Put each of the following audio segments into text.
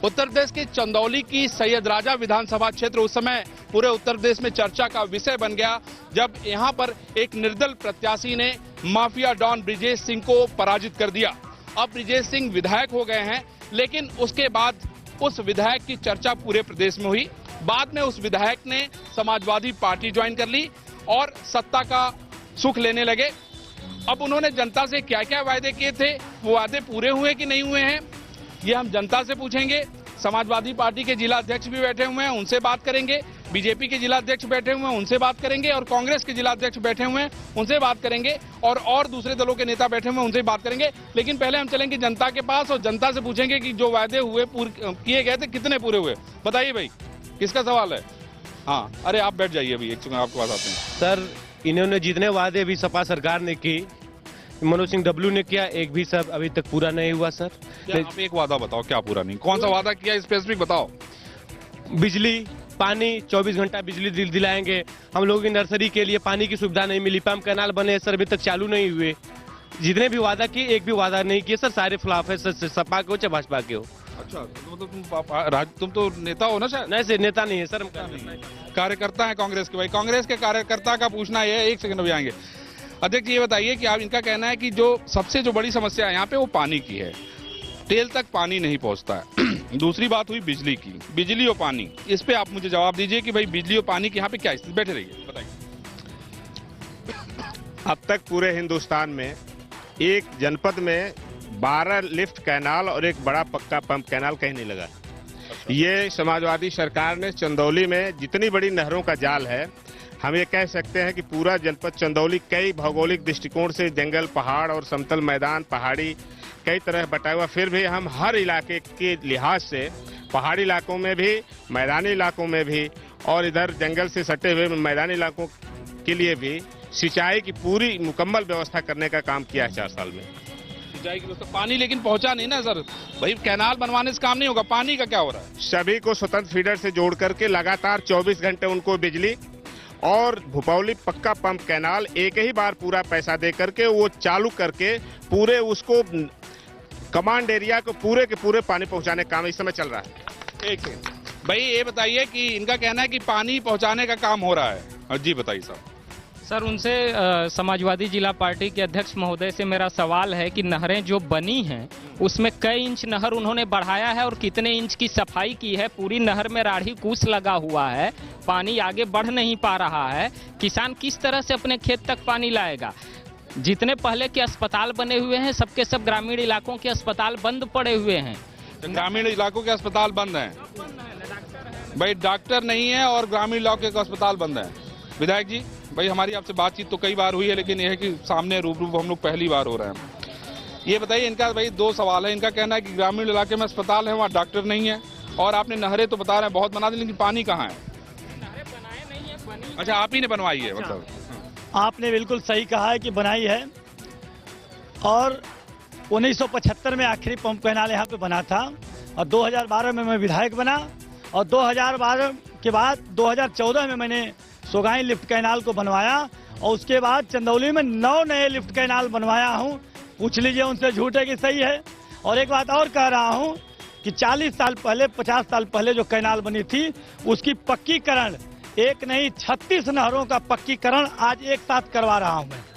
उत्तर प्रदेश के चंदौली की सैयद राजा विधानसभा क्षेत्र उस समय पूरे उत्तर प्रदेश में चर्चा का विषय बन गया जब यहां पर एक निर्दल प्रत्याशी ने माफिया डॉन ब्रिजेश सिंह को पराजित कर दिया। अब ब्रिजेश सिंह विधायक हो गए हैं, लेकिन उसके बाद उस विधायक की चर्चा पूरे प्रदेश में हुई। बाद में उस विधायक ने समाजवादी पार्टी ज्वाइन कर ली और सत्ता का सुख लेने लगे। अब उन्होंने जनता से क्या क्या वायदे किए थे, वो वायदे पूरे हुए कि नहीं हुए हैं, ये हम जनता से पूछेंगे। समाजवादी पार्टी के जिला अध्यक्ष भी बैठे हुए हैं, उनसे बात करेंगे। बीजेपी के जिला अध्यक्ष बैठे हुए हैं, उनसे बात करेंगे। और कांग्रेस के जिला अध्यक्ष बैठे हुए हैं, उनसे बात करेंगे। और दूसरे दलों के नेता बैठे हुए हैं, उनसे बात करेंगे। लेकिन पहले हम चलेंगे जनता के पास और जनता से पूछेंगे कि जो वायदे हुए किए गए थे कितने पूरे हुए। बताइए भाई, किसका सवाल है? हाँ, अरे आप बैठ जाइए अभी, एक सेकंड आपके पास आते हैं। सर, इन्होंने जितने वादे भी सपा सरकार ने की, मनोज सिंह डब्लू ने किया, एक भी सब अभी तक पूरा नहीं हुआ सर। आप एक वादा बताओ, क्या पूरा नहीं? कौन सा वादा किया, स्पेसिफिक बताओ। बिजली, पानी, 24 घंटा बिजली दिलाएंगे। हम लोगों की नर्सरी के लिए पानी की सुविधा नहीं मिली। पंप कैनाल बने सर, अभी तक चालू नहीं हुए। जितने भी वादा किए, एक भी वादा नहीं किए सर। सारे फ्लॉप है सर, सपा के हो चाहे भाजपा के हो। अच्छा, तुम तो नेता हो ना शायद? नहीं सर, नेता नहीं है सर, हम कार्यकर्ता है कांग्रेस के। भाई, कांग्रेस के कार्यकर्ता का पूछना है, एक सेकंड में आएंगे। अध्यक्ष ये बताइए कि आप, इनका कहना है कि जो सबसे जो बड़ी समस्या है यहाँ पे वो पानी की है, टेल तक पानी नहीं पहुंचता है। दूसरी बात हुई बिजली की, बिजली और पानी, इस पे आप मुझे जवाब दीजिए कि भाई बिजली और पानी की यहाँ पे क्या स्थिति। बैठे रहिए, बताइए। अब तक पूरे हिंदुस्तान में एक जनपद में 12 लिफ्ट कैनाल और एक बड़ा पक्का पंप कैनाल कहीं नहीं लगा। ये समाजवादी सरकार ने चंदौली में जितनी बड़ी नहरों का जाल है, हम ये कह सकते हैं कि पूरा जनपद चंदौली कई भौगोलिक दृष्टिकोण से जंगल, पहाड़ और समतल मैदान, पहाड़ी कई तरह बटा हुआ, फिर भी हम हर इलाके के लिहाज से पहाड़ी इलाकों में भी, मैदानी इलाकों में भी और इधर जंगल से सटे हुए मैदानी इलाकों के लिए भी सिंचाई की पूरी मुकम्मल व्यवस्था करने का काम किया है 4 साल में। सिंचाई की व्यवस्था, पानी लेकिन पहुंचा नहीं ना सर। भाई, कैनाल बनवाने से काम नहीं होगा, पानी का क्या हो रहा है? सभी को स्वतंत्र फीडर से जोड़ करके लगातार 24 घंटे उनको बिजली और भुपौली पक्का पंप कैनाल एक ही बार पूरा पैसा दे करके वो चालू करके पूरे उसको कमांड एरिया को पूरे के पूरे पानी पहुंचाने का काम इस समय चल रहा है। एक सेकंड भाई, ये बताइए कि इनका कहना है कि पानी पहुंचाने का काम हो रहा है। जी बताइए साहब। सर, उनसे समाजवादी जिला पार्टी के अध्यक्ष महोदय से मेरा सवाल है कि नहरें जो बनी हैं उसमें कई इंच नहर उन्होंने बढ़ाया है और कितने इंच की सफाई की है? पूरी नहर में राढ़ी कूस लगा हुआ है, पानी आगे बढ़ नहीं पा रहा है। किसान किस तरह से अपने खेत तक पानी लाएगा? जितने पहले के अस्पताल बने हुए हैं, सबके सब ग्रामीण इलाकों के अस्पताल बंद पड़े हुए हैं। ग्रामीण इलाकों के अस्पताल बंद हैं भाई, डॉक्टर नहीं है और ग्रामीण इलाके के अस्पताल बंद हैं। विधायक जी, भाई हमारी आपसे बातचीत तो कई बार हुई है, लेकिन यह है कि सामने रूबरू हम लोग पहली बार हो रहे हैं। ये बताइए, इनका भाई 2 सवाल है। इनका कहना है कि ग्रामीण इलाके में अस्पताल है, वहाँ डॉक्टर नहीं है, और आपने नहरें तो बता रहे हैं बहुत बना दी, लेकिन पानी कहाँ है? नहरें बनाए नहीं है, बनी। अच्छा, आप ही ने बनवाई है? मतलब आपने बिल्कुल सही कहा है कि बनाई है, और 1975 में आखिरी पंप कैनाल यहाँ पे बना था, और 2012 में मैं विधायक बना, और 2012 के बाद 2014 में मैंने सोगाई लिफ्ट कैनाल को बनवाया, और उसके बाद चंदौली में 9 नए लिफ्ट कैनाल बनवाया हूँ। पूछ लीजिए उनसे, झूठ है कि सही है। और एक बात और कह रहा हूँ कि 40 साल पहले, 50 साल पहले जो कैनाल बनी थी उसकी पक्कीकरण, एक नहीं 36 नहरों का पक्कीकरण आज एक साथ करवा रहा हूँ मैं।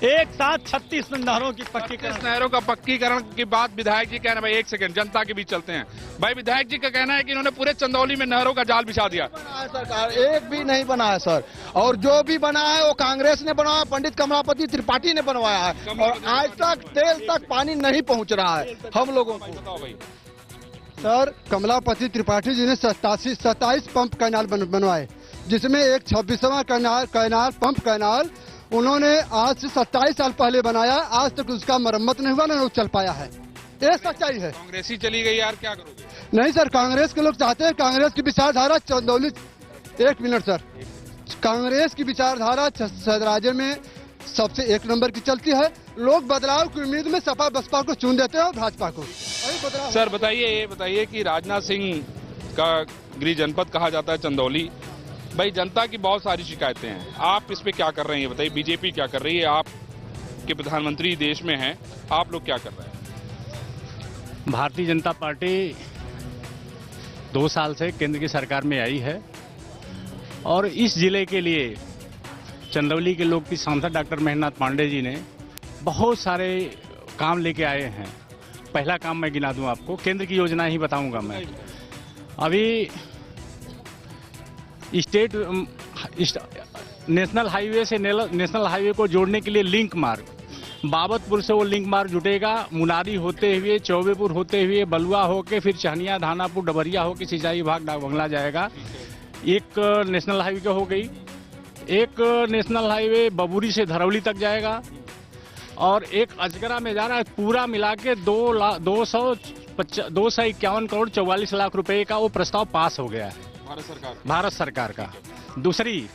एक साथ 36 नहरों की पक्कीकरण। नहरों का पक्कीकरण की बात विधायक जी कहना। भाई एक सेकंड, जनता के बीच चलते हैं। भाई, विधायक जी का कहना है कि इन्होंने पूरे चंदौली में नहरों का जाल बिछा दिया। सरकार एक भी नहीं बनाया सर, और जो भी बना है वो कांग्रेस ने बनाया, पंडित कमलापति त्रिपाठी ने बनवाया है, और आज तक टेल तक पानी नहीं पहुंच रहा है हम लोगों को। बताओ भाई। सर, कमलापति त्रिपाठी जी ने 27 पंप कैनाल बनवाए, जिसमें एक 26वां कैनाल पंप कैनाल उन्होंने आज से 27 साल पहले बनाया। आज तक उसका मरम्मत नहीं हुआ, न चल पाया है। ये सच्चाई है। कांग्रेस ही चली गई यार, क्या करोगे? नहीं सर, कांग्रेस के लोग चाहते हैं, कांग्रेस की विचारधारा चंदौली, 1 मिनट सर, कांग्रेस की विचारधारा राज्य में सबसे 1 नंबर की चलती है। लोग बदलाव की उम्मीद में सपा बसपा को चुन देते हैं और भाजपा को। सर बताइए, ये बताइए कि राजनाथ सिंह का गृह जनपद कहा जाता है चंदौली। भाई, जनता की बहुत सारी शिकायतें हैं, आप इस पे क्या कर रहे हैं ये बताइए। बीजेपी क्या कर रही है? आप के प्रधानमंत्री देश में हैं, आप लोग क्या कर रहे हैं? भारतीय जनता पार्टी 2 साल से केंद्र की सरकार में आई है और इस जिले के लिए चंदौली के लोग की सांसद डॉक्टर महेंद्रनाथ पांडे जी ने बहुत सारे काम लेके आए हैं। पहला काम मैं गिना दूं आपको, केंद्र की योजना ही बताऊंगा मैं। अभी नेशनल हाईवे से नेशनल हाईवे को जोड़ने के लिए लिंक मार्ग, बाबतपुर से वो लिंक मार्ग जुटेगा, मुनारी होते हुए, चौबेपुर होते हुए, बलुआ होके फिर चहनिया, धानापुर, डबरिया होके सिंचाई विभाग डाक बंगला जाएगा। एक नेशनल हाईवे हो गई। एक नेशनल हाईवे बबूरी से धरौली तक जाएगा और एक अजगरा में जा रहा है। पूरा मिला के 251 करोड़ 44 लाख रुपए का वो प्रस्ताव पास हो गया है भारत सरकार का। दूसरी,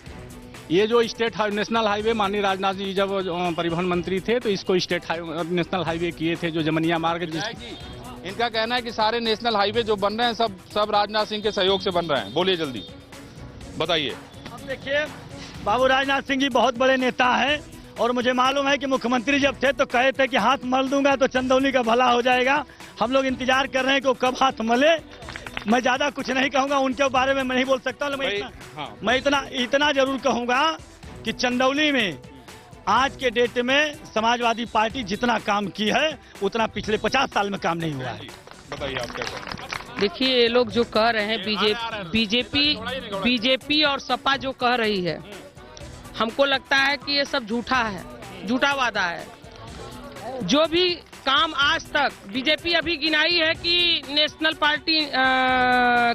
ये जो स्टेट नेशनल हाईवे, माननीय राजनाथ जी जब परिवहन मंत्री थे तो इसको स्टेट नेशनल हाईवे किए थे, जो जमनिया मार्ग। इनका कहना है कि सारे नेशनल हाईवे जो बन रहे हैं सब राजनाथ सिंह के सहयोग से बन रहे हैं। बोलिए जल्दी, बताइए। अब देखिए, बाबू राजनाथ सिंह जी बहुत बड़े नेता हैं और मुझे मालूम है कि मुख्यमंत्री जब थे तो कहे थे कि हाथ मल दूंगा तो चंदौली का भला हो जाएगा। हम लोग इंतजार कर रहे हैं कि वो कब हाथ मले। मैं ज्यादा कुछ नहीं कहूंगा, उनके बारे में मैं नहीं बोल सकता। मैं इतना जरूर कहूंगा कि चंदौली में आज के डेट में समाजवादी पार्टी जितना काम की है उतना पिछले 50 साल में काम नहीं हुआ है। बताइए आप क्या कहें। देखिए, ये लोग जो कह रहे हैं, बीजेपी और सपा जो कह रही है, हमको लगता है कि ये सब झूठा है, झूठा वादा है। जो भी काम आज तक बीजेपी अभी गिनाई है कि नेशनल पार्टी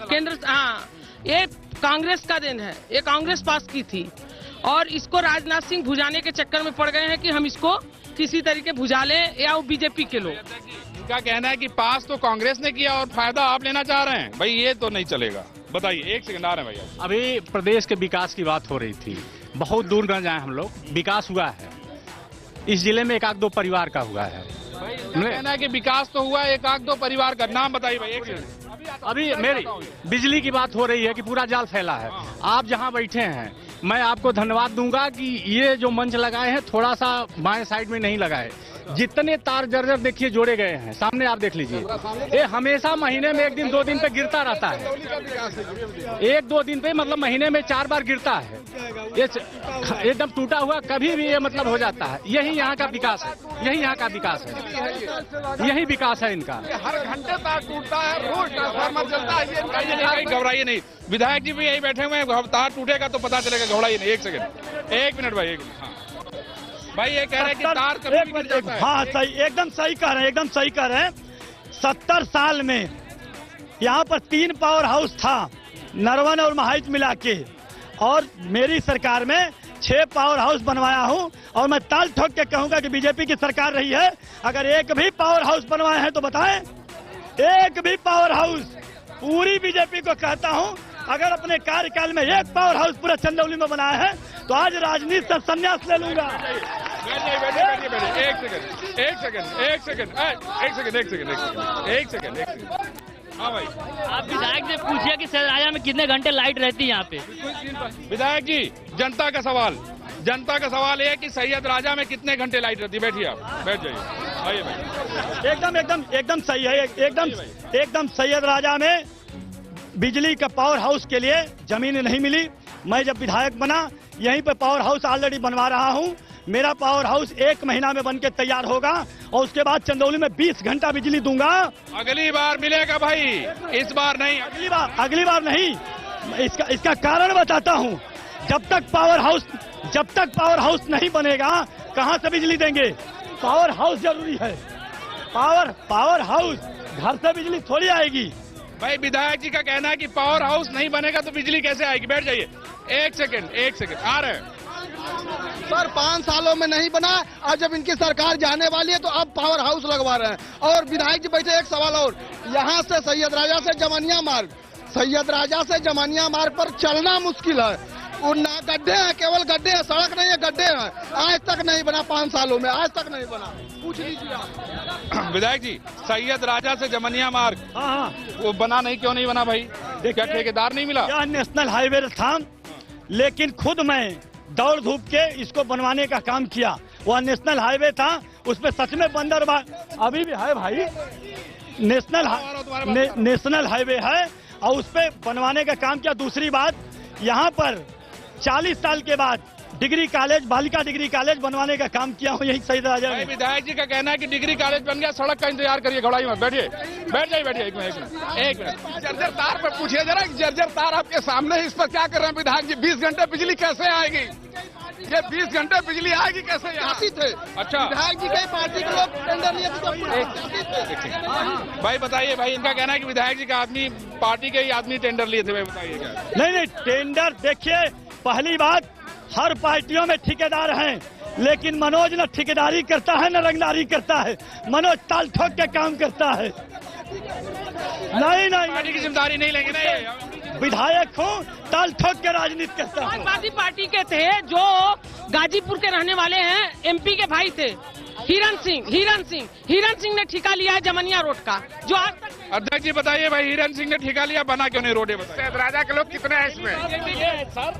केंद्र, हाँ, ये कांग्रेस का दिन है, ये कांग्रेस पास की थी और इसको राजनाथ सिंह भुजाने के चक्कर में पड़ गए हैं कि हम इसको किसी तरीके भुजा लें, या वो बीजेपी के लोग। इनका कहना है कि पास तो कांग्रेस ने किया और फायदा आप लेना चाह रहे हैं। भाई ये तो नहीं चलेगा। बताइए, एक सेकंड आ रहे हैं भैया। अभी प्रदेश के विकास की बात हो रही थी, बहुत दूर न जाए हम लोग। विकास हुआ है इस जिले में, 1-2 परिवार का हुआ है। कहना है कि विकास तो हुआ, 1-2 परिवार का नाम बताइए भाई। एक सेकंड, अभी मेरी बिजली की बात हो रही है कि पूरा जाल फैला है। आप जहां बैठे हैं, मैं आपको धन्यवाद दूंगा कि ये जो मंच लगाए हैं थोड़ा सा बाएं साइड में नहीं लगाए। जितने तार जर्जर देखिए जोड़े गए हैं, सामने आप देख लीजिए। ये हमेशा महीने में 1 दिन 2 दिन पे गिरता रहता है। 1-2 दिन पे मतलब महीने में 4 बार गिरता है। ये एकदम टूटा हुआ कभी भी ये मतलब हो जाता है। यही यहाँ का विकास है, यही यहाँ का विकास है, यही विकास है इनका। हर घंटे तार टूटता है, रोज ट्रांसफार्मर चलता है। घबराइए नहीं, विधायक जी भी यही बैठे हुए हैं। तार टूटेगा तो पता चलेगा, घबराइए नहीं। एक सेकंड, 1 मिनट भाई, 1 मिनट। हाँ भाई, ये कह रहे हैं कि तार कभी भी गिर जाता है। हाँ, सही, एकदम सही कह रहे हैं, एकदम सही कह रहे हैं। 70 साल में यहाँ पर 3 पावर हाउस था, नरवन और महाइच मिला के, और मेरी सरकार में 6 पावर हाउस बनवाया हूँ। और मैं ताल ठोक के कहूंगा कि बीजेपी की सरकार रही है, अगर एक भी पावर हाउस बनवाए हैं तो बताएं। एक भी पावर हाउस, पूरी बीजेपी को कहता हूँ, अगर अपने कार्यकाल में 1 पावर हाउस पूरा चंदौली में बनाया है तो आज राजनीति से संन्यास ले लूंगा। एक सेकंड। हाँ भाई, आप विधायक से पूछिए कि सराया में कितने घंटे लाइट रहती है यहाँ पे। विधायक जी, जनता का सवाल है कि सैयद राजा में कितने घंटे लाइट रहती है। बैठिए, आप बैठ जाइए। आइए भाई। एकदम सही है, एकदम सैयद राजा में बिजली का पावर हाउस के लिए जमीन नहीं मिली। मैं जब विधायक बना, यहीं पे पावर हाउस ऑलरेडी बनवा रहा हूँ। मेरा पावर हाउस 1 महीना में बनके तैयार होगा और उसके बाद चंदौली में 20 घंटा बिजली दूंगा। अगली बार मिलेगा भाई, इस बार नहीं। अगली बार नहीं। इसका कारण बताता हूँ। जब तक पावर हाउस नहीं बनेगा, कहाँ से बिजली देंगे? पावर हाउस जरूरी है। पावर हाउस, घर से बिजली थोड़ी आएगी। भाई, विधायक जी का कहना है कि पावर हाउस नहीं बनेगा तो बिजली कैसे आएगी। बैठ जाइए। एक सेकंड, आ रहे हैं सर। 5 सालों में नहीं बना, और जब इनकी सरकार जाने वाली है तो अब पावर हाउस लगवा रहे हैं। और विधायक जी बैठे, एक सवाल और, यहाँ से सैयद राजा से जमानिया मार्ग पर चलना मुश्किल है। ना गड्ढे हैं, केवल गड्ढे हैं, सड़क नहीं है, गड्ढे हैं। आज तक नहीं बना, 5 सालों में आज तक नहीं बना। पूछ लीजिए आप। विधायक जी, सैयद राजा से जमनिया मार्ग, हाँ, वो बना नहीं, क्यों नहीं बना भाई? क्या ठेकेदार नहीं मिला? यह नेशनल हाईवे था, लेकिन खुद मैं दौड़ धूप के इसको बनवाने का काम किया। वह नेशनल हाईवे था, उसमें सच में बंदरबार अभी भी है भाई। नेशनल हाईवे है और उस पर बनवाने का काम किया। दूसरी बात, यहाँ पर 40 साल के बाद डिग्री कॉलेज, बालिका डिग्री कॉलेज बनवाने का काम किया हूँ यही सैयद राजा में। विधायक जी का कहना है कि डिग्री कॉलेज बन गया, सड़क का इंतजार करिए, घबराइए मत, बैठिए, बैठ जाइए, एक मिनट। जर्जर तार पर पूछिए जरा, जर्जर तार आपके सामने है, इस पर क्या कर रहे हैं विधायक जी? 20 घंटे बिजली कैसे आएगी? ये 20 घंटे बिजली आएगी कैसे? यहाँ थे। अच्छा, विधायक जी के पार्टी के लोग टेंडर लिए थे। भाई बताइए, भाई इनका कहना है कि विधायक जी का आदमी, पार्टी के ही आदमी टेंडर लिए थे, भाई बताइए क्या? नहीं, टेंडर देखिए, पहली बात, हर पार्टियों में ठेकेदार हैं, लेकिन मनोज न ठेकेदारी करता है न रंगदारी करता है। मनोज ताल ठोक के काम करता है। नहीं, पार्टी की जिम्मेदारी नहीं लेंगे ना ये। विधायक हूँ, ताल ठोक के राजनीति करता हूँ। समाजवादी पार्टी के थे जो गाजीपुर के रहने वाले हैं, एमपी के भाई थे, हिरन सिंह ने ठेका लिया है जमनिया रोड का, जो आज तक। अध्यक्ष जी बताइए भाई, हिरन सिंह ने ठेका लिया, बना क्यों नहीं रोड? बताइए राजा के लोग कितने हैं इसमें? सर,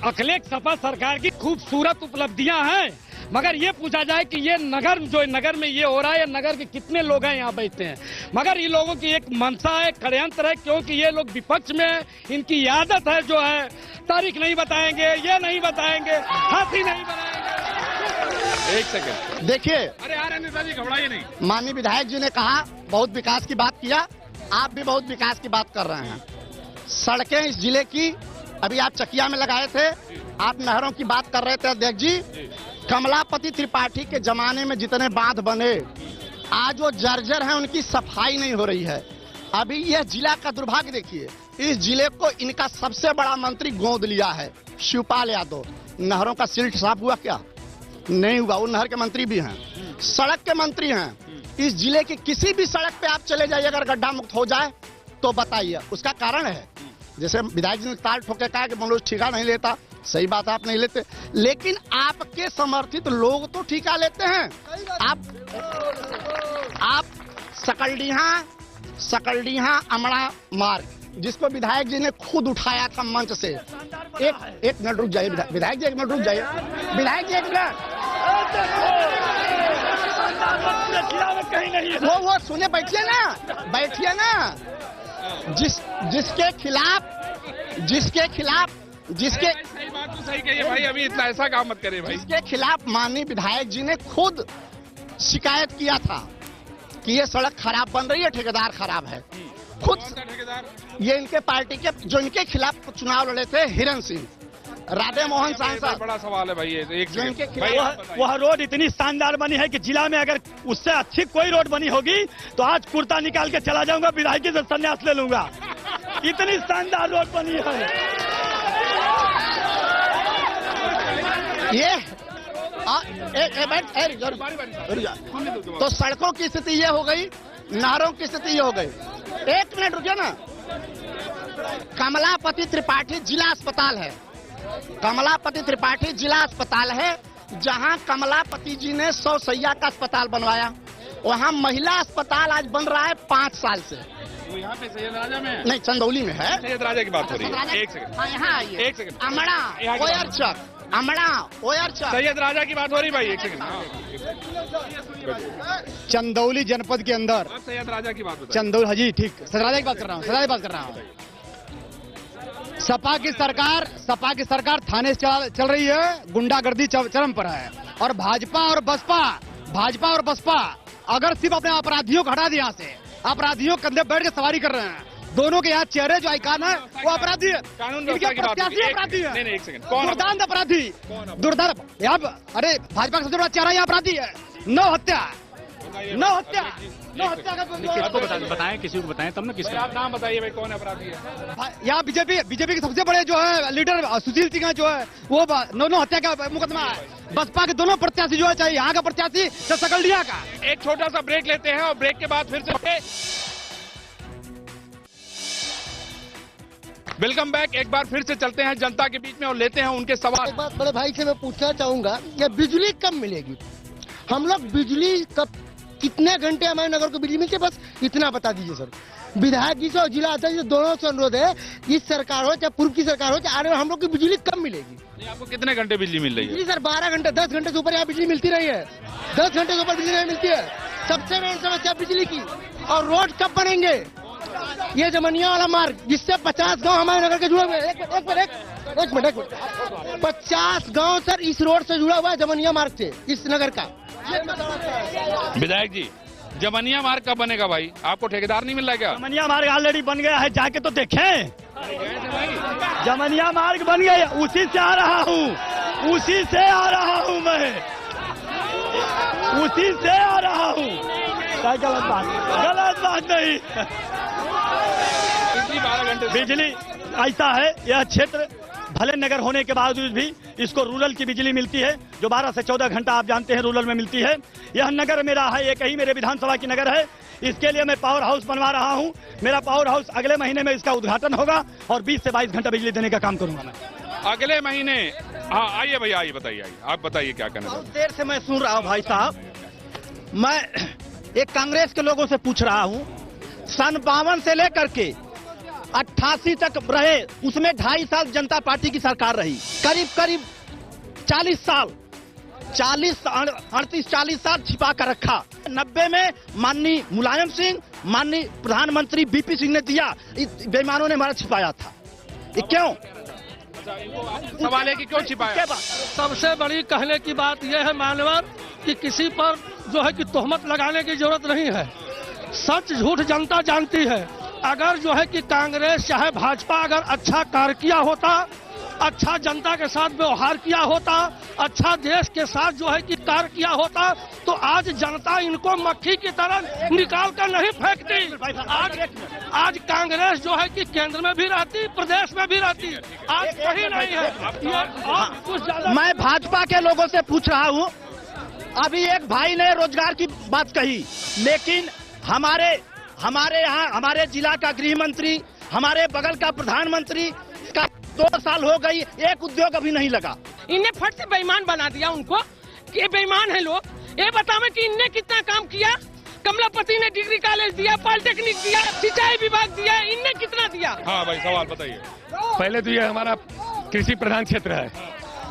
अखिलेश सपा सरकार की खूबसूरत उपलब्धियां हैं, मगर ये पूछा जाए कि ये नगर में ये हो रहा है, नगर के कितने लोग हैं यहाँ बैठते हैं? मगर ये लोगों की एक मंशा है, षड्यंत्र है, क्योंकि ये लोग विपक्ष में हैं, इनकी आदत है जो है तारीख नहीं बताएंगे, ये नहीं बताएंगे, हाथी नहीं बनाएंगे। एक सेकंड देखिए, अरे यार नेताजी घबराइए नहीं। माननीय विधायक जी ने कहा, बहुत विकास की बात किया, आप भी बहुत विकास की बात कर रहे हैं। सड़कें इस जिले की, अभी आप चकिया में लगाए थे, आप नहरों की बात कर रहे थे अध्यक्ष जी। कमलापति त्रिपाठी के जमाने में जितने बांध बने, आज वो जर्जर हैं, उनकी सफाई नहीं हो रही है। अभी यह जिला का दुर्भाग्य देखिए, इस जिले को इनका सबसे बड़ा मंत्री गोद लिया है, शिवपाल यादव। नहरों का सिल्ट साफ हुआ क्या? नहीं हुआ। वो नहर के मंत्री भी हैं, सड़क के मंत्री हैं। इस जिले की किसी भी सड़क पे आप चले जाइए, अगर गड्ढा मुक्त हो जाए तो बताइए। उसका कारण है, जैसे विधायक जी ने ताल ठोके कहा कि मनोज ठेका नहीं लेता, सही बात, आप नहीं लेते, लेकिन आपके समर्थित लोग तो ठेका लेते हैं। आप सकलडीहा अमड़ा मार्ग, जिसको विधायक जी ने खुद उठाया था मंच से। एक मिनट रुक जाइए विधायक जी, एक मिनट रुक जाइए विधायक जी, एक मिनट। वो सुने, बैठिए ना। जिसके खिलाफ सही बात तो सही कहिए भाई, अभी इतना ऐसा काम मत करिए भाई। जिसके खिलाफ माननीय विधायक जी ने खुद शिकायत किया था कि ये सड़क खराब बन रही है, ठेकेदार खराब है। खुद ठेकेदार, ये इनके पार्टी के जो इनके खिलाफ चुनाव लड़े थे, हिरन सिंह, राधे मोहन सांसद। बड़ा सवाल है भाई ये। एक वह रोड इतनी शानदार बनी है कि जिला में अगर उससे अच्छी कोई रोड बनी होगी तो आज कुर्ता निकाल के चला जाऊंगा, विधायकी से संन्यास ले लूंगा। इतनी शानदार रोड बनी है ये। तो सड़कों की स्थिति ये हो गई, नहरों की स्थिति ये हो गई। एक मिनट रुकिए ना। कमलापति त्रिपाठी जिला अस्पताल है, कमलापति त्रिपाठी जिला अस्पताल है, जहां कमलापति जी ने 100 शैय्या का अस्पताल बनवाया। वहां महिला अस्पताल आज बन रहा है 5 साल से। वो यहाँ पे सैयद राजा में नहीं, चंदौली में है। सैयद राजा की बात हो रही है। एक सेकंड, यहाँ आइए। एक सेकंड, अमड़ा ओयरचक सैयद राजा की बात हो रही भाई। एक सेकंड, चंदौली जनपद के अंदर सैयद राजा की बात, चंदौली, जी ठीक, सैयद राजा की बात कर रहा हूँ। सपा की सरकार थाने से चल रही है, गुंडागर्दी चरम पर है। और भाजपा और बसपा अगर सिर्फ अपने अपराधियों को हटा दिया, यहाँ से अपराधियों के कंधे बैठ के सवारी कर रहे हैं। दोनों के यहाँ चेहरे जो आइकान है वो अपराधी है, इनके प्रत्याशी अपराधी है। नहीं, एक सेकंड, कौन दुर्दांत अपराधी, दुर्दांत। यहाँ अरे भाजपा का सबसे बड़ा चेहरा यहाँ अपराधी है। 9 हत्या किसको बताएं, किसी को बताएं तब ना। किसका आप नाम बताइए भाई, कौन अपराधी है? यहाँ बीजेपी के सबसे बड़े जो है लीडर सुशील सिंह जो है, वो 9 हत्या का मुकदमा है। बसपा के दोनों प्रत्याशी जो है, चाहे यहाँ का प्रत्याशी चाहे सकलडीहा का। एक छोटा सा ब्रेक लेते हैं और ब्रेक के बाद फिर से वेलकम बैक। एक बार फिर से चलते हैं जनता के बीच में और लेते हैं उनके सवाल। एक बात बड़े भाई से मैं पूछना चाहूंगा कि बिजली कब मिलेगी? हम लोग बिजली कब, कितने घंटे हमारे नगर को बिजली मिलती है, बस इतना बता दीजिए सर। विधायक जी से और जिला अध्यक्ष से दोनों से अनुरोध है, इस सरकार हो चाहे पूर्व की सरकार हो, चाहे आने वाले हम लोग की बिजली कब मिलेगी? नहीं, आपको कितने घंटे बिजली मिल रही है? बिजली सर 12 घंटे, 10 घंटे से ऊपर यहाँ बिजली मिलती रही है। 10 घंटे से ऊपर बिजली नहीं मिलती है। सबसे मेन समस्या बिजली की। और रोड कब बनेंगे? ये जमनिया वाला मार्ग जिससे 50 गांव हमारे नगर के जुड़े हुए हैं। एक मिनट 50 गांव सर इस रोड से जुड़ा हुआ है, जमनिया मार्ग से, इस नगर का। विधायक जी, जमनिया मार्ग कब बनेगा भाई? आपको ठेकेदार नहीं मिल रहा है क्या? जमनिया मार्ग ऑलरेडी बन गया है, जाके तो देखें। जमनिया मार्ग बन गया, उसी से आ रहा हूँ मैं, उसी से आ रहा हूँ। गलत बात नहीं। बिजली 12 घंटे बिजली ऐसा है, यह क्षेत्र भले नगर होने के बावजूद भी इसको रूरल की बिजली मिलती है, जो 12 से 14 घंटा आप जानते हैं रूरल में मिलती है। यह नगर मेरा है, एक ही मेरे विधानसभा की नगर है। इसके लिए मैं पावर हाउस बनवा रहा हूं। मेरा पावर हाउस अगले महीने में इसका उद्घाटन होगा और 20 से 22 घंटा बिजली देने का काम करूंगा मैं अगले महीने। हाँ आइए भैया, आइए बताइए, आइए आप बताइए क्या कहना बहुत देर से मैं सुन रहा हूँ भाई साहब। मैं एक कांग्रेस के लोगों से पूछ रहा हूँ, सन 52 से लेकर के 88 तक रहे, उसमें 2.5 साल जनता पार्टी की सरकार रही, करीब 40 साल 38-40 साल छिपा कर रखा। 90 में माननीय मुलायम सिंह, माननीय प्रधानमंत्री बीपी सिंह ने दिया, बेईमानों ने हमारा छिपाया था। ये क्यों? सवाल है कि क्यों छिपाया? सबसे बड़ी कहने की बात यह है मानवर कि किसी पर जो है कि तोहमत लगाने की जरूरत नहीं है। सच झूठ जनता जानती है। अगर जो है कि कांग्रेस चाहे भाजपा अगर अच्छा कार्य किया होता, अच्छा जनता के साथ व्यवहार किया होता, अच्छा देश के साथ जो है कि कार्य किया होता, तो आज जनता इनको मक्खी की तरह निकाल कर नहीं फेंकती। आज कांग्रेस जो है कि केंद्र में भी रहती, प्रदेश में भी रहती, आज कहीं नहीं है। कुछ ज्यादा मैं भाजपा के लोगों से पूछ रहा हूँ। अभी एक भाई ने रोजगार की बात कही, लेकिन हमारे यहाँ हमारे जिला का गृह मंत्री, हमारे बगल का प्रधानमंत्री, इसका 2 साल हो गई, एक उद्योग अभी नहीं लगा। इन्हें फट से बेईमान बना दिया उनको कि ये बेईमान है लोग। ये बतावे कि इनने कितना काम किया। कमलापति ने डिग्री कॉलेज दिया, पॉलिटेक्निक दिया, सिंचाई विभाग दिया, इनने कितना दिया? हाँ भाई सवाल बताइए। पहले तो ये हमारा कृषि प्रधान क्षेत्र है,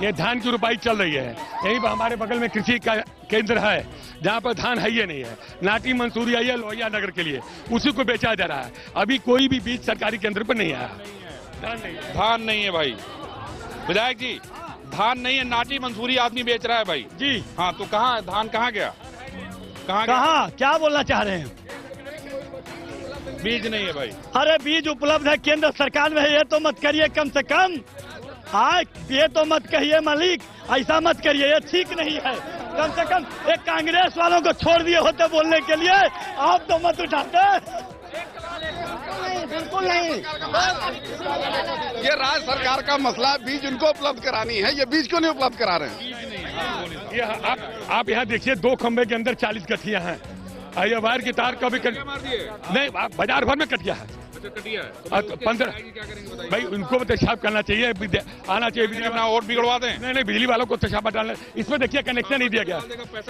ये धान की रुपाई चल रही है। यहीं पर हमारे बगल में कृषि का केंद्र है, जहाँ पर धान है ही नहीं है। नाटी मंसूरी आई है लोहिया नगर के लिए, उसी को बेचा जा रहा है। अभी कोई भी बीज सरकारी केंद्र पर नहीं आया। धान नहीं है भाई। विधायक जी, धान नहीं है, नाटी मंसूरी आदमी बेच रहा है भाई जी। हाँ तो कहाँ धान कहाँ गया? कहाँ क्या बोलना चाह रहे हैं? बीज नहीं है भाई। अरे बीज उपलब्ध है केंद्र सरकार में है, ये तो मत करिए कम से कम। हाँ ये तो मत कहिए मालिक, ऐसा मत करिए, ये ठीक नहीं है। कम से कम एक कांग्रेस वालों को छोड़ दिए होते बोलने के लिए, आप तो मत उठाते। बिल्कुल नहीं। ये राज्य सरकार का मसला है, बीज उनको उपलब्ध करानी है, ये बीज क्यों नहीं उपलब्ध करा रहे हैं? ये आप यहाँ देखिए, 2 खंबे के अंदर 40 गठिया हैं। ये वायर की तार कभी नहीं, बाजार भर में कटिया है। 15 भाई उनको पेशाब करना चाहिए, आना चाहिए बिजली वाला, और बिगड़वा दें। नहीं बिजली वालों को पेशाब डालना। इसमें देखिए कनेक्शन नहीं दिया गया।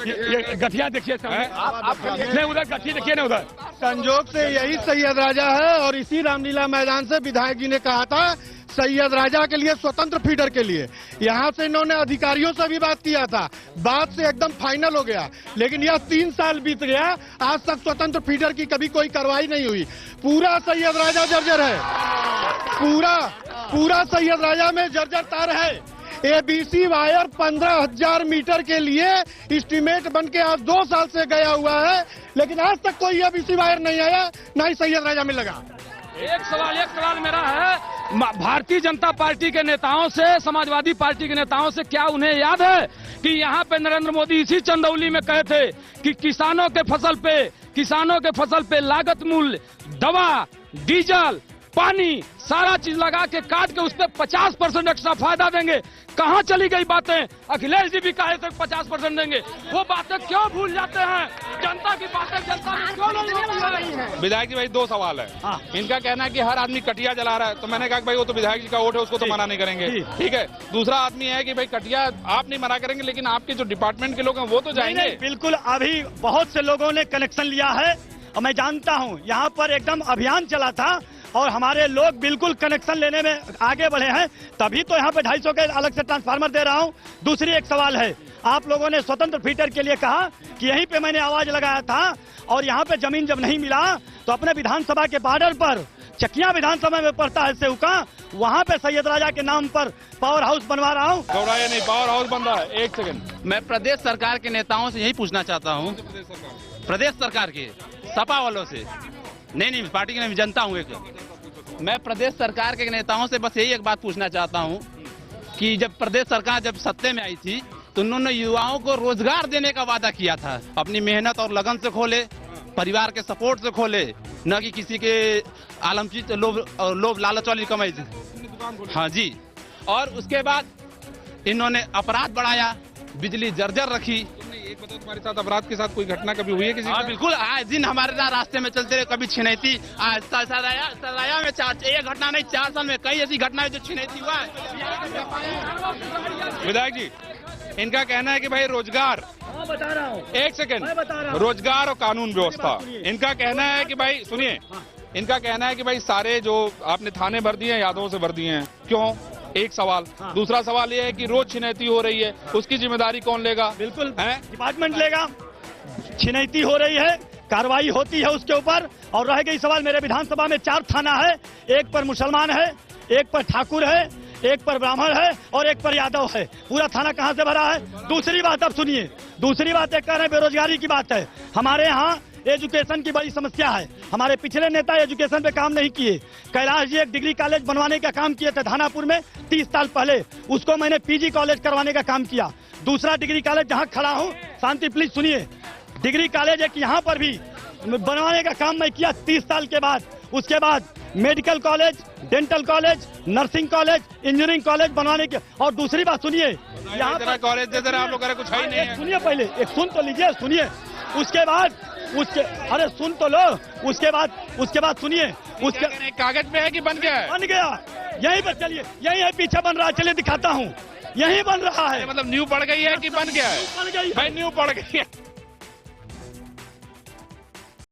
ये गठिया देखिए, नहीं उधर गठिया देखिए ना, उधर संजोग से यही सैयद राजा है। और इसी रामलीला मैदान से विधायक जी ने कहा था सैयद राजा के लिए स्वतंत्र फीडर के लिए। यहाँ से इन्होंने अधिकारियों से भी बात किया था, बात से एकदम फाइनल हो गया। लेकिन यह 3 साल बीत गया, आज तक स्वतंत्र फीडर की कभी कोई कार्रवाई नहीं हुई। पूरा सैयद राजा जर्जर है, पूरा सैयद राजा में जर्जर तार है। एबीसी वायर 15,000 मीटर के लिए एस्टीमेट बन के आज 2 साल से गया हुआ है, लेकिन आज तक कोई एबीसी वायर नहीं आया, ना ही सैयद राजा में लगा। एक सवाल मेरा है, भारतीय जनता पार्टी के नेताओं से, समाजवादी पार्टी के नेताओं से क्या उन्हें याद है कि यहाँ पे नरेंद्र मोदी इसी चंदौली में कहे थे कि किसानों के फसल पे लागत मूल्य, दवा, डीजल, पानी, सारा चीज लगा के काट के उस पर 50% एक्स्ट्रा फायदा देंगे। कहाँ चली गई बातें? अखिलेश जी भी कहे थे 50% देंगे, वो बातें क्यों भूल जाते हैं? जनता की बातें जनता में क्यों नहीं भूल? विधायक जी भाई 2 सवाल है। इनका कहना है कि हर आदमी कटिया जला रहा है, तो मैंने कहा कि भाई वो तो विधायक जी का वोट है, उसको तो मना नहीं करेंगे, ठीक है। दूसरा आदमी है कि भाई कटिया आप नहीं मना करेंगे, लेकिन आपके जो डिपार्टमेंट के लोग हैं वो तो जाएंगे। बिल्कुल, अभी बहुत से लोगों ने कनेक्शन लिया है और मैं जानता हूँ, यहाँ पर एकदम अभियान चला था और हमारे लोग बिल्कुल कनेक्शन लेने में आगे बढ़े हैं, तभी तो यहाँ पे 250 के अलग से ट्रांसफार्मर दे रहा हूँ। दूसरी एक सवाल है, आप लोगों ने स्वतंत्र फीडर के लिए कहा कि यहीं पे मैंने आवाज लगाया था, और यहाँ पे जमीन जब नहीं मिला तो अपने विधानसभा के बॉर्डर पर चकिया विधानसभा में पड़ता है सेवका, वहाँ पे सैयद राजा के नाम पर पावर हाउस बनवा रहा हूँ। गौराया नहीं, पावर हाउस बन रहा है। एक सेकंड, मैं प्रदेश सरकार के नेताओं से यही पूछना चाहता हूँ, प्रदेश सरकार के सपा वालों से, नहीं पार्टी के नहीं, जनता हूँ एक। मैं प्रदेश सरकार के नेताओं से बस यही एक बात पूछना चाहता हूँ कि जब प्रदेश सरकार जब सत्ते में आई थी तो उन्होंने युवाओं को रोजगार देने का वादा किया था। अपनी मेहनत और लगन से खोले, परिवार के सपोर्ट से खोले, न कि किसी के आलमचीज लोभ लालच वाली कमाई से। हाँ जी, और उसके बाद इन्होंने अपराध बढ़ाया, बिजली जर्जर रखी। एक बताओ, तुम्हारे साथ अपराध के साथ कोई घटना कभी हुई है किसी? हाँ बिल्कुल, आज दिन हमारे रास्ते में चलते रहे, कभी छिनैती, सराया में 1 घटना नहीं, 4 साल में कई ऐसी घटनाएं जो छिनैती हुआ है। विधायक जी, इनका कहना है कि भाई रोजगार, बता रहा हूँ, एक सेकंड, रोजगार और कानून व्यवस्था, इनका कहना है कि भाई सुनिए, इनका कहना है कि भाई सारे जो आपने थाने भर दिए हैं यादवों से भर दिए हैं, क्यों? एक सवाल। दूसरा सवाल ये है कि रोज छिनैती हो रही है, उसकी जिम्मेदारी कौन लेगा? बिल्कुल डिपार्टमेंट लेगा। छिनैती हो रही है, कार्रवाई होती है उसके ऊपर। और रह गई सवाल, मेरे विधानसभा में 4 थाना है, एक पर मुसलमान है, एक पर ठाकुर है, एक पर ब्राह्मण है और एक पर यादव है। पूरा थाना कहाँ से भरा है? दूसरी बात अब सुनिए, दूसरी बात एक कह रहे हैं बेरोजगारी की बात है। हमारे यहाँ एजुकेशन की बड़ी समस्या है। हमारे पिछले नेता एजुकेशन पे काम नहीं किए। कैलाश जी एक डिग्री कॉलेज बनवाने का काम किए थे धानापुर में 30 साल पहले, उसको मैंने पीजी कॉलेज करवाने का काम किया। दूसरा डिग्री कॉलेज जहाँ खड़ा हूँ, शांति प्लीज सुनिए, डिग्री कॉलेज एक यहाँ पर भी बनवाने का काम मैं किया 30 साल के बाद। उसके बाद medical college, dental college, nursing college, engineering college बनवाने के। और दूसरी बात सुनिए, यहाँ पर कॉलेज दे आप लोग कुछ है ही नहीं है। सुनिए पहले, एक सुन तो लीजिए, सुनिए। उसके बाद अरे सुन तो लो, उसके बाद सुनिए, उसके कागज पे है कि बन गया? बन गया, यहीं पर चलिए, यहीं है, पीछे बन रहा है, चलिए दिखाता हूँ, यहीं बन रहा है। मतलब न्यू पड़ गई है कि बन गया है? बन गई, भाई न्यू पड़ गई है।